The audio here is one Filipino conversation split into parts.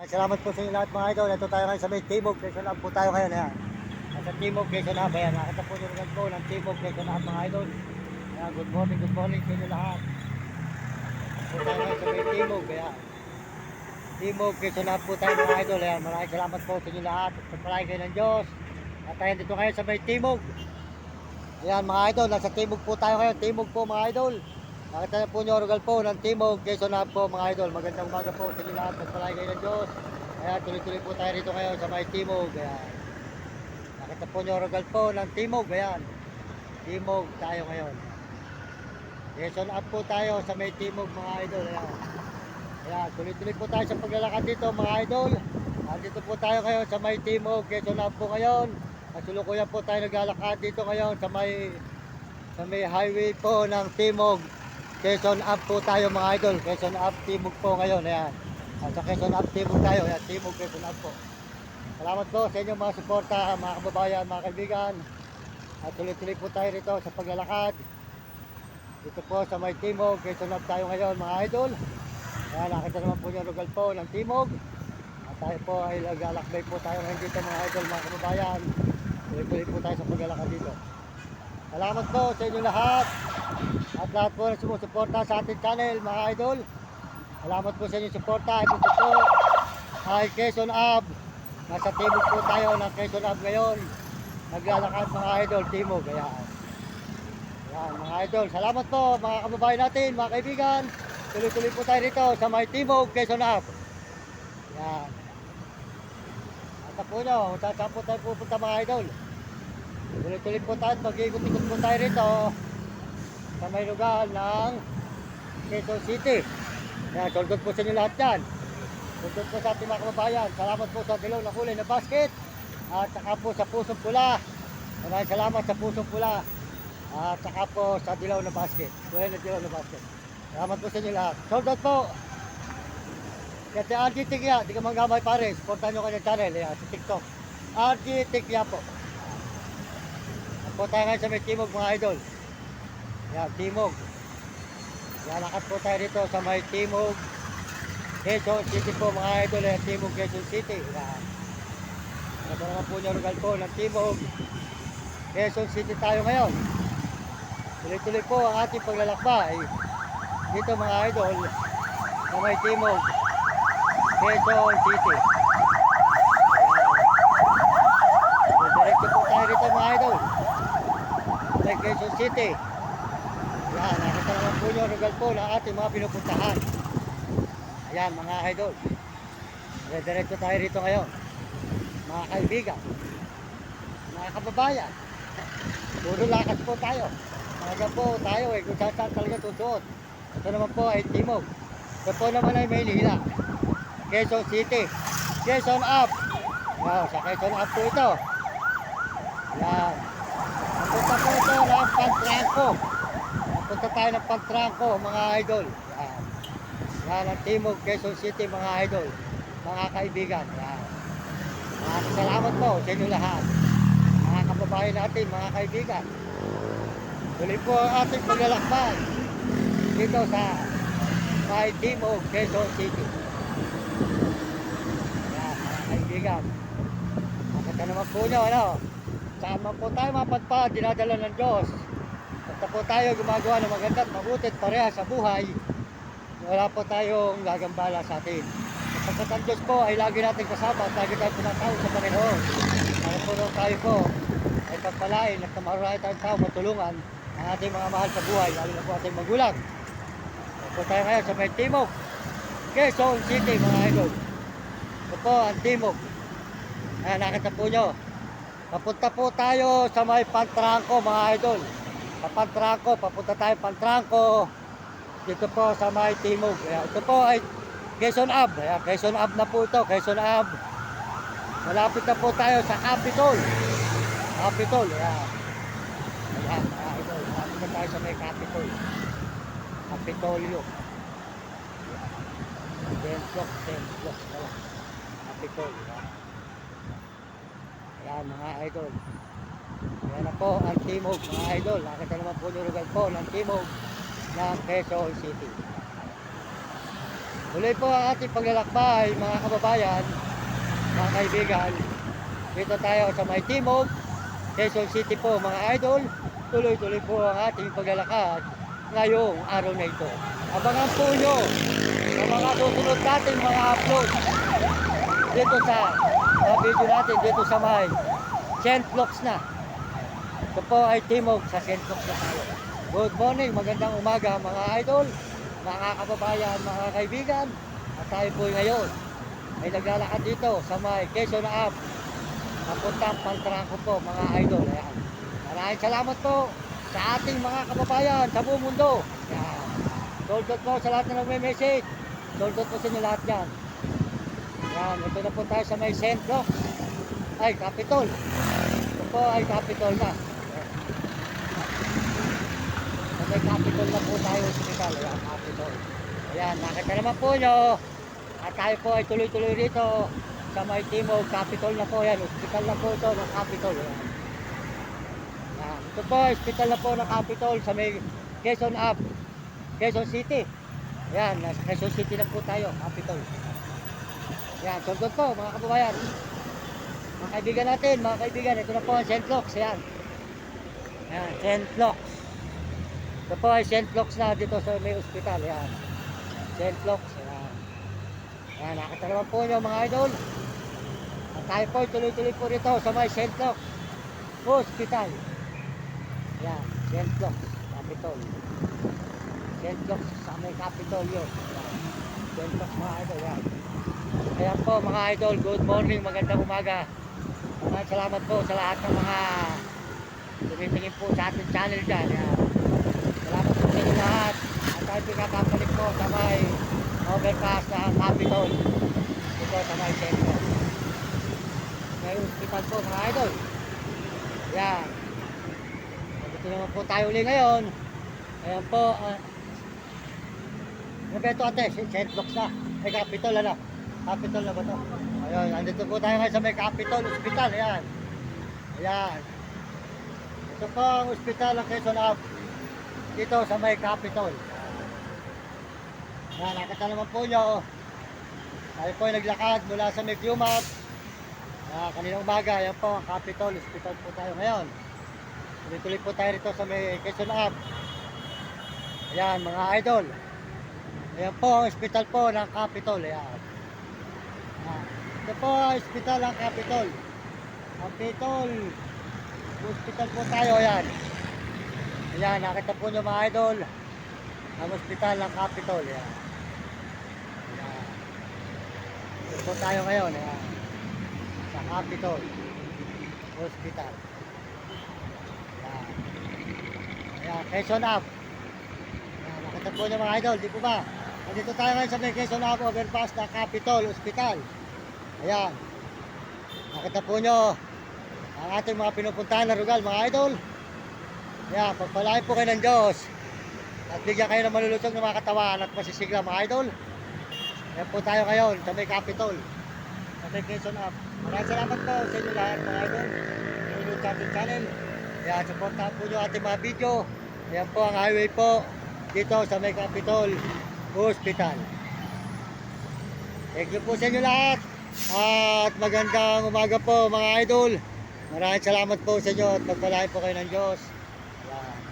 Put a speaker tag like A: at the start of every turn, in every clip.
A: Salamat po sa inyo lahat mga idol. Ito tayo ngayon sa may Timog, Quezon Hub po tayo ngayon. Ayan. Sa Timog, Quezon Hub. Ayan, nakita po nyo rin po ng Timog, Quezon Hub mga idol. Ayan, good morning sa inyo lahat. Po tayo ngayon sa may Timog. Ayan. Timog, Quezon Hub po tayo mga idol. Ayan, maraming salamat po sa inyo lahat. Pagpalain kayo ng Diyos. At tayo dito ngayon sa may Timog. Ayan mga idol, nasa Timog po tayo ngayon. Timog po mga idol. Nakita na po nyo, Rugal po ng Timog, Quezon Hub po mga idol. Magandang umaga po sa inyo lahat. Pagpalain kayo ng Diyos. Ayan, tuloy-tuloy po tayo rito ngayon sa may Timog. Ayan. Nakita po nyo, Rugal po ng Timog. Ayan. Timog tayo ngayon. Quezon Hub po tayo sa may Timog mga idol. Ayan. Ayan, tuloy-tuloy po tayo sa paglalakad dito mga idol. Dito po tayo ngayon sa may Timog, Quezon Hub po ngayon. Kasulukuyan po tayo naglalakad dito ngayon sa may highway po ng Timog. Quezon Hub po tayo mga idol. Quezon Hub Timog po ngayon. Ayan. Sa Quezon Hub Timog tayo. Ayan, Timog Quezon Hub po. Salamat po sa inyong mga suporta, mga kababayan, mga kaibigan. At tuloy-tuloy po tayo rito sa paglalakad. Dito po sa may Timog, Quezon Hub tayo ngayon mga idol. Ayan, nakita naman po yung Rugal po ng Timog. At tayo po ay naglalakbay po tayo ngayon dito mga idol, mga kababayan. Tuloy-tuloy po tayo sa paglalakad dito. Salamat po sa inyo lahat. At lahat po na sumusuporta sa ating channel mga idol. Salamat po sa inyong suporta. Ito po ay Quezon Hub. Nasa Timog po tayo ng Quezon Hub ngayon. Naglalakad mga idol, Timog. Ayan. Ayan mga idol. Salamat po mga kababayan natin, mga kaibigan. Tuloy-tuloy po tayo rito sa may Timog, Quezon Hub. Ayan. At po nyo, saan po tayo pupunta mga idol. Tuloy-tuloy po tayo, mag-ikot-ikot po tayo rito sa may lugar ng Quezon City. Kaya suldot po sa inyo lahat yan. Suldot po sa ating mga kababayan. Salamat po sa dilaw na kulay na basket. At saka po sa pusong pula. Maraming salamat sa pusong pula. At saka po sa dilaw na basket. Kulay na dilaw na basket. Salamat po sa inyo lahat. Suldot po. Kaya si RG Tikya, di ka manggamay pare. Supportan nyo kanyang channel. Ayan, sa TikTok. RG Tikya po. Po tayo ngayon sa may Timog mga idol. Yan, Timog. Yan, lakad po tayo dito sa may Timog Quezon City po mga idol. Yan, Timog Quezon City. Yan. Ito naman po yung Rugal po ng Timog Quezon City tayo ngayon. Tuloy-tuloy po ang ating paglalakbay dito mga idol sa may Timog Quezon City. Diretso po tayo dito mga idol. Quezon City. Yan, nakita naman po nyo Rugal po ng ating mga pinupuntahan. Ayan mga idol. Diretso tayo rito ngayon. Mga kaibigan, mga kababayan, puro lakad po tayo. Talaga po tayo kung saan talaga tutuot. Ito naman po ay Timog. Ito po naman ay Maynila, Quezon City, Quezon Hub. Wow, sa Quezon Hub po ito. Yan. Punta po ito ng Pantrangco. Punta tayo ng Pantrangco mga idol. Yan. Yan ang Timog, Quezon City mga idol. Mga kaibigan. Yan. Salamat po sa inyo lahat. Mga kababayan natin, mga kaibigan. Tuloy po ang ating paglalakbay dito sa may Timog, Quezon City. Yan, mga kaibigan. Nakita naman po nyo, ano? Sama po tayo mapadpad, dinadala ng Diyos. Basta po tayo gumagawa ng maganda at mabuti at pareha sa buhay, wala po tayong gagambala sa atin. Sapagkat ang Diyos po ay lagi natin kasama at lagi tayo pinatawag sa Panginoon. Kaya po tayo po ay pagpalain at maraming tayong tao matulungan ang ating mga mahal sa buhay, lalo na po ating magulang. Kaya po tayo ngayon sa may Timog, Quezon City mga idol. Ito po ang Timog. Ayan, nakita po nyo. Papunta po tayo sa may Pantrangco mga idol. Sa Pantrangco, papunta tayo Pantrangco. Dito po sa may Timog. Ito po ay Quezon Hub. Quezon Hub na po ito, Quezon Hub. Malapit na po tayo sa Capitol. Capitol, ayan. Ayan mga idol, malapit na tayo sa may Capitol. Capitolio. Templo. Capitol, ayan. Ayan mga idol. Ayan na po ang Timog mga idol. Nakita naman po yung Rugal po ng Timog ng Quezon City. Tuloy po ang ating paglalakbay mga kababayan, mga kaibigan. Dito tayo sa may Timog, Quezon City po mga idol. Tuloy-tuloy po ang ating paglalakad ngayong araw na ito. Abangan po nyo sa mga susunod nating mga upload dito sa video natin dito sa may St. Floc's na. Ito po ay Timog sa St. Floc's na tayo. Good morning, magandang umaga mga idol, mga kababayan, mga kaibigan. At tayo po ngayon ay naglalakad dito sa may Quezon Ave papuntang Pantrangco po mga idol. Ayan. Maraming salamat po sa ating mga kababayan sa buong mundo. Ayan. Soldot po sa lahat na nagme-message. Soldot po sa inyo lahat yan. Ayan, ito na po tayo sa may St. Floc's. Ay, Capitol. Ito po ay Capitol na. Sa may Capitol na po tayo hospital. Ayan, Capitol. Ayan, nakita naman po nyo. At tayo po ay tuloy-tuloy rito sa may Timog, Capitol na po yan. Hospital na po ito ng Capitol. Ayan. Ayan. Ito po, hospital na po ng Capitol sa may Quezon Ave, Quezon City. Ayan, nasa Quezon City na po tayo, Capitol. Ayan, sundot po mga kababayan. Mga kaibigan natin, mga kaibigan, ito na po ang St. Floc's. Ayan. Ayan, St. Floc's. Ito po ay St. Floc's na dito sa may hospital. Ayan. St. Floc's. Ayan. Ayan, nakita naman po nyo mga idol. At tayo po tuloy-tuloy po rito sa may St. Floc's Hospital. Ayan, St. Floc's Capitol. St. Floc's sa may Capitol yun. Ayan. St. Floc's mga idol. Ayan. Ayan po mga idol, good morning, magandang umaga. Maraming salamat po sa lahat ng mga tumitingin po sa ating channel dyan. Ayan. Salamat po sa inyo lahat. At tayo pinakapalik po sa may overpass na Capitol. Ito sa may Centro. May hospital po mga idol. Ayan. Dito naman po tayo uli ngayon. Ayan po. Ano ba ito ate? St. Floc's na. May Capitol ano? Capitol na ba ito? Ayan. Andito po tayo ngayon sa may Capitol Hospital. Ayan. Ayan. Ito po ang hospital ng Quezon Ave. Dito sa may Capitol. Ayan, nakita naman po nyo. Tayo po ay naglakad mula sa may Qmat. Kaninang umaga, ayan po ang Capitol Hospital po tayo ngayon. Tuloy-tuloy po tayo rito sa may Quezon Ave. Ayan mga idol. Ayan po ang hospital po ng Capitol. Ayan. Ito po ang hospital ng Capitol. Capitol Hospital po tayo. Ayan. Ayan, nakita po nyo mga idol ang hospital ng Capitol. Ayan. Ayan. Ito po tayo ngayon. Ayan. Sa Capitol Hospital. Ayan. Ayan, Quezon Ave. Ayan, nakita po nyo mga idol, di po ba? Nandito tayo ngayon sa may Quezon Ave overpass ng Capitol Hospital. Ayan. Nakita po nyo ang ating mga pinupuntahan na lugar mga idol. Ayan, pagpalain po kayo ng Diyos at bigyan kayo ng malulusog ng mga katawan at masisigla mga idol. Ayan po tayo ngayon sa may Capitol sa may Quezon Ave. Maraming salamat po sa inyo lahat mga idol. Inulit sa ating channel. Ayan, supportahan po nyo ating mga video. Ayan po ang highway po dito sa may Capitol Hospital. Thank you po sa inyo lahat. At magandang umaga po mga idol. Maraming salamat po sa inyo at pagpalain po kayo ng Diyos. Ayan.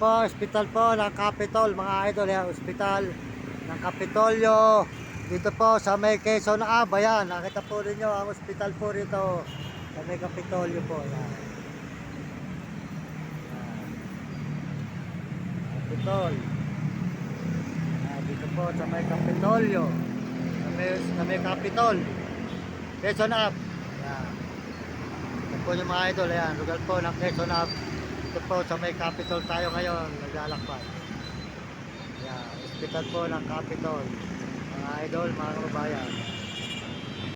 A: Po, hospital po ng Capitol mga idol. Yan, hospital ng Capitolio dito po sa may Quezon Ave. Ayan, nakita po rin nyo ang hospital po rito sa may Capitolio po. Ayan. Capitol po sa may Kapitolyo. Sa may Capitol. Quezon Ave. Yan. Ito po yung mga idol. Ayan, lugar po ng Quezon Ave. Ito po sa may Capitol tayo ngayon. Naglalakbay. Yan. Hospital po ng Capitol. Mga idol, mga kababayan.